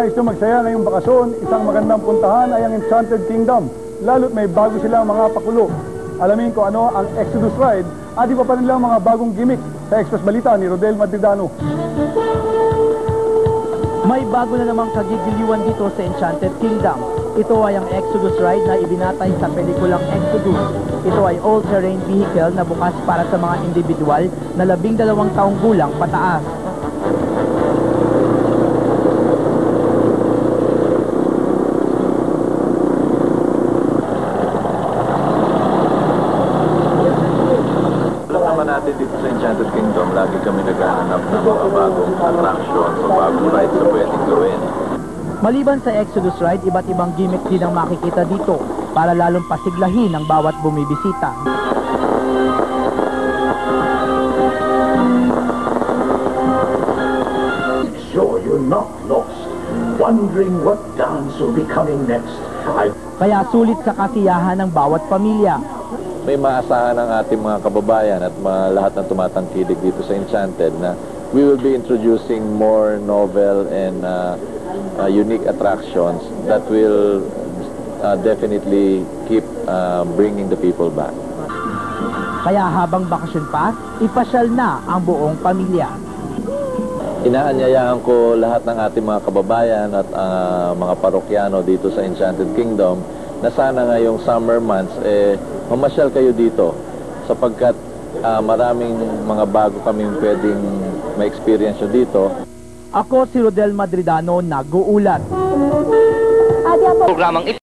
nais nyo magsaya ngayong bakasyon, isang magandang puntahan ay ang Enchanted Kingdom. Lalo't may bago silang mga pakulo. Alamin ko ano ang Exodus Ride at iba pa nilang mga bagong gimmick sa Express Balita ni Rodel Madridano. May bago na namang kagigiliwan dito sa Enchanted Kingdom. Ito ay ang Exodus Ride na ibinatay sa pelikulang Exodus. Ito ay all-terrain vehicle na bukas para sa mga individual na 12 taong gulang pataas. Natin dito sa Enchanted Kingdom, lagi kami naghahanap ng mga bagong attractions o bagong rides na pwedeng gawin. Maliban sa Exodus Ride, iba't ibang gimmick din ang makikita dito para lalong pasiglahin ang bawat bumibisita. So you're not lost, wondering what dance will be coming next. Kaya sulit sa kasiyahan ng bawat pamilya. May maasahan ang ating mga kababayan at lahat ng tumatangkilik dito sa Enchanted na we will be introducing more novel and unique attractions that will definitely keep bringing the people back. Kaya habang bakasyon pa, ipasyal na ang buong pamilya. Inaanyayahan ko lahat ng ating mga kababayan at mga parokyano dito sa Enchanted Kingdom na sana ngayong summer months mamasyal kayo dito sapagkat maraming mga bago kaming pwedeng ma-experience nyo dito. Ako si Rodel Madridano, nag-uulat. Programang